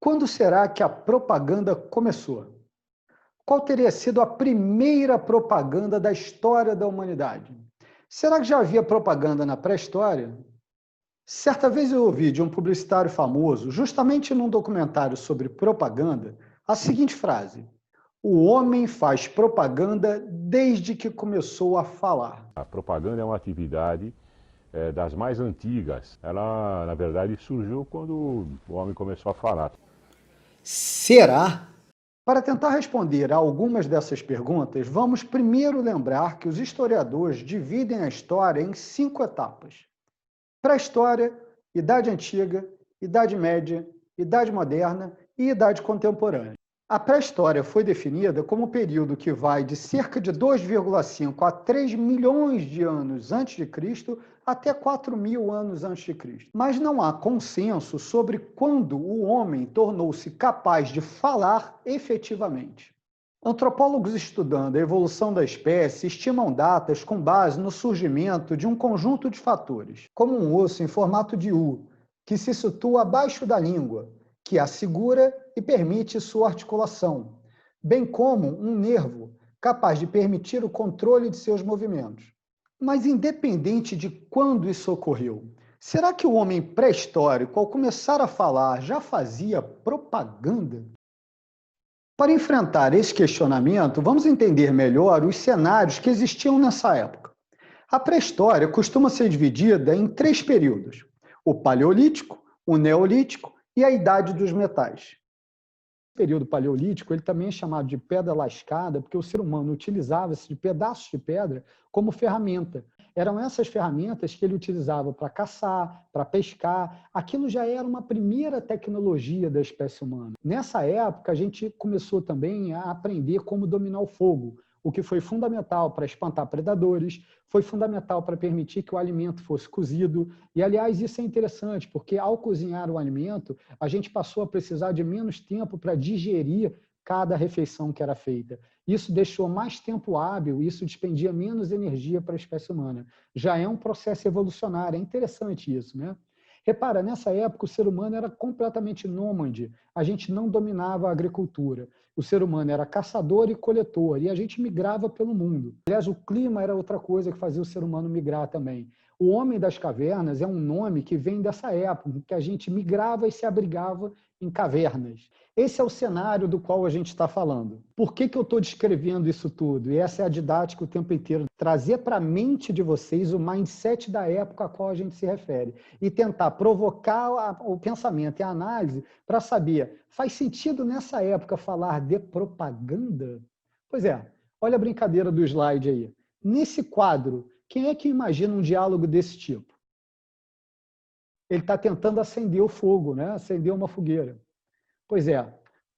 Quando será que a propaganda começou? Qual teria sido a primeira propaganda da história da humanidade? Será que já havia propaganda na pré-história? Certa vez eu ouvi de um publicitário famoso, justamente num documentário sobre propaganda, a seguinte frase: o homem faz propaganda desde que começou a falar. A propaganda é uma atividade das mais antigas. Ela, na verdade, surgiu quando o homem começou a falar. Será? Para tentar responder a algumas dessas perguntas, vamos primeiro lembrar que os historiadores dividem a história em 5 etapas: pré-história, Idade Antiga, Idade Média, Idade Moderna e Idade Contemporânea. A pré-história foi definida como um período que vai de cerca de 2,5 a 3 milhões de anos antes de Cristo até 4.000 anos antes de Cristo. Mas não há consenso sobre quando o homem tornou-se capaz de falar efetivamente. Antropólogos estudando a evolução da espécie estimam datas com base no surgimento de um conjunto de fatores, como um osso em formato de U, que se situa abaixo da língua, que a segura e permite sua articulação, bem como um nervo capaz de permitir o controle de seus movimentos. Mas independente de quando isso ocorreu, será que o homem pré-histórico, ao começar a falar, já fazia propaganda? Para enfrentar esse questionamento, vamos entender melhor os cenários que existiam nessa época. A pré-história costuma ser dividida em 3 períodos: o Paleolítico, o Neolítico e a Idade dos Metais. O período paleolítico ele também é chamado de pedra lascada, porque o ser humano utilizava-se de pedaços de pedra como ferramenta. Eram essas ferramentas que ele utilizava para caçar, para pescar. Aquilo já era uma primeira tecnologia da espécie humana. Nessa época, a gente começou também a aprender como dominar o fogo, o que foi fundamental para espantar predadores, foi fundamental para permitir que o alimento fosse cozido. E, aliás, isso é interessante, porque ao cozinhar o alimento, a gente passou a precisar de menos tempo para digerir cada refeição que era feita. Isso deixou mais tempo hábil, isso despendia menos energia para a espécie humana. Já é um processo evolucionário, é interessante isso, né? Repara, nessa época o ser humano era completamente nômade, a gente não dominava a agricultura. O ser humano era caçador e coletor, e a gente migrava pelo mundo. Aliás, o clima era outra coisa que fazia o ser humano migrar também. O homem das cavernas é um nome que vem dessa época, que a gente migrava e se abrigava em cavernas. Esse é o cenário do qual a gente está falando. Por que eu estou descrevendo isso tudo? E essa é a didática o tempo inteiro. Trazer para a mente de vocês o mindset da época a qual a gente se refere. E tentar provocar o pensamento e a análise para saber, faz sentido nessa época falar de propaganda? Pois é, olha a brincadeira do slide aí. Nesse quadro, quem é que imagina um diálogo desse tipo? Ele está tentando acender o fogo, né? Acender uma fogueira. Pois é,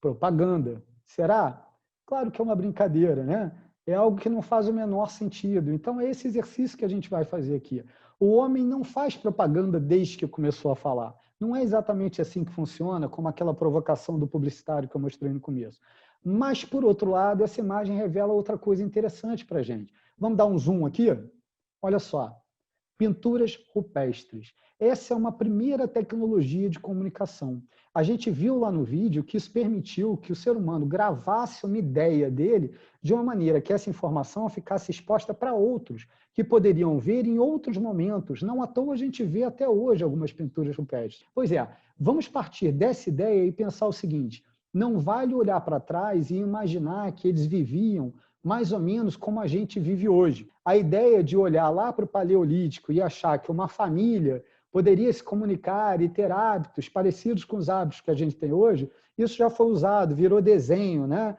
propaganda. Será? Claro que é uma brincadeira, né? É algo que não faz o menor sentido. Então, é esse exercício que a gente vai fazer aqui. O homem não faz propaganda desde que começou a falar. Não é exatamente assim que funciona, como aquela provocação do publicitário que eu mostrei no começo. Mas, por outro lado, essa imagem revela outra coisa interessante para a gente. Vamos dar um zoom aqui? Olha só. Pinturas rupestres. Essa é uma primeira tecnologia de comunicação. A gente viu lá no vídeo que isso permitiu que o ser humano gravasse uma ideia dele de uma maneira que essa informação ficasse exposta para outros, que poderiam ver em outros momentos. Não à toa a gente vê até hoje algumas pinturas rupestres. Pois é, vamos partir dessa ideia e pensar o seguinte: não vale olhar para trás e imaginar que eles viviam mais ou menos como a gente vive hoje. A ideia de olhar lá para o Paleolítico e achar que uma família poderia se comunicar e ter hábitos parecidos com os hábitos que a gente tem hoje, isso já foi usado, virou desenho, né?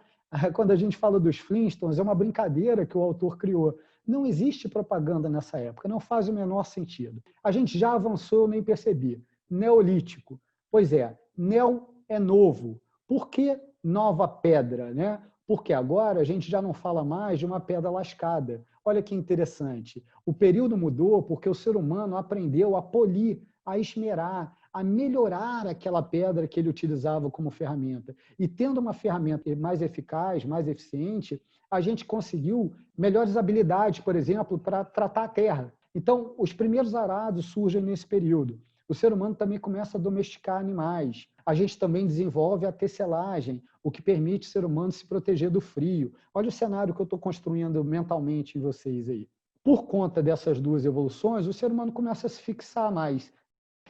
Quando a gente fala dos Flintstones, é uma brincadeira que o autor criou. Não existe propaganda nessa época, não faz o menor sentido. A gente já avançou, eu nem percebi. Neolítico. Pois é, neo é novo. Por que nova pedra, né? Porque agora a gente já não fala mais de uma pedra lascada. Olha que interessante. O período mudou porque o ser humano aprendeu a polir, a esmerar, a melhorar aquela pedra que ele utilizava como ferramenta. E tendo uma ferramenta mais eficaz, mais eficiente, a gente conseguiu melhores habilidades, por exemplo, para tratar a terra. Então, os primeiros arados surgem nesse período. O ser humano também começa a domesticar animais. A gente também desenvolve a tecelagem, o que permite o ser humano se proteger do frio. Olha o cenário que eu estou construindo mentalmente em vocês aí. Por conta dessas duas evoluções, o ser humano começa a se fixar mais.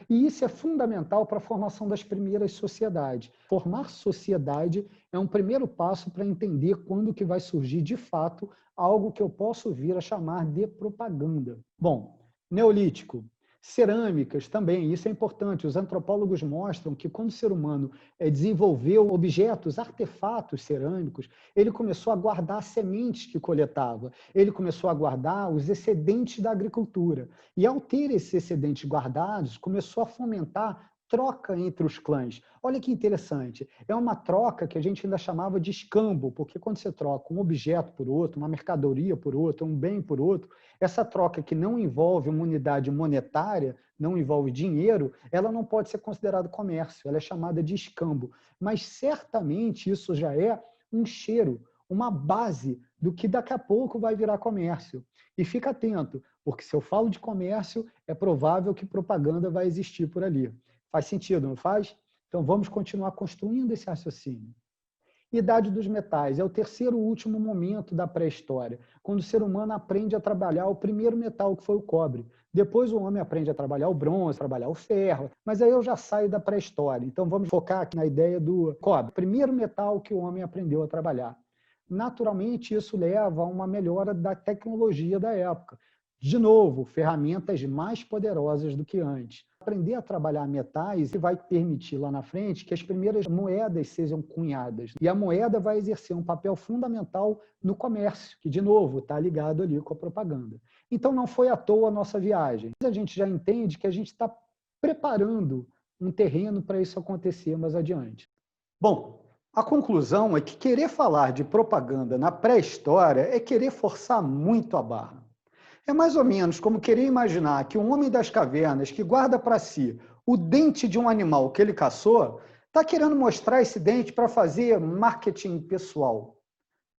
E isso é fundamental para a formação das primeiras sociedades. Formar sociedade é um primeiro passo para entender quando que vai surgir, de fato, algo que eu posso vir a chamar de propaganda. Bom, Neolítico. Cerâmicas também, isso é importante. Os antropólogos mostram que quando o ser humano desenvolveu objetos, artefatos cerâmicos, ele começou a guardar sementes que coletava, ele começou a guardar os excedentes da agricultura. E ao ter esses excedentes guardados, começou a fomentar troca entre os clãs. Olha que interessante, é uma troca que a gente ainda chamava de escambo, porque quando você troca um objeto por outro, uma mercadoria por outro, um bem por outro, essa troca que não envolve uma unidade monetária, não envolve dinheiro, ela não pode ser considerada comércio, ela é chamada de escambo. Mas certamente isso já é um cheiro, uma base do que daqui a pouco vai virar comércio. E fica atento, porque se eu falo de comércio, é provável que propaganda vai existir por ali. Faz sentido, não faz? Então vamos continuar construindo esse raciocínio. Idade dos metais é o terceiro e último momento da pré-história, quando o ser humano aprende a trabalhar o primeiro metal, que foi o cobre. Depois o homem aprende a trabalhar o bronze, a trabalhar o ferro, mas aí eu já saio da pré-história. Então vamos focar aqui na ideia do cobre, primeiro metal que o homem aprendeu a trabalhar. Naturalmente, isso leva a uma melhora da tecnologia da época. De novo, ferramentas mais poderosas do que antes. Aprender a trabalhar metais vai permitir lá na frente que as primeiras moedas sejam cunhadas. E a moeda vai exercer um papel fundamental no comércio, que, de novo, está ligado ali com a propaganda. Então, não foi à toa a nossa viagem. A gente já entende que a gente está preparando um terreno para isso acontecer mais adiante. Bom, a conclusão é que querer falar de propaganda na pré-história é querer forçar muito a barra. É mais ou menos como querer imaginar que um homem das cavernas que guarda para si o dente de um animal que ele caçou está querendo mostrar esse dente para fazer marketing pessoal.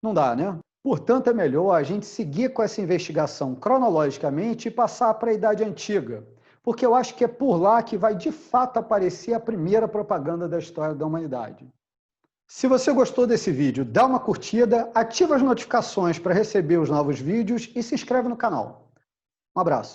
Não dá, né? Portanto, é melhor a gente seguir com essa investigação cronologicamente e passar para a Idade Antiga, porque eu acho que é por lá que vai de fato aparecer a primeira propaganda da história da humanidade. Se você gostou desse vídeo, dá uma curtida, ativa as notificações para receber os novos vídeos e se inscreve no canal. Um abraço.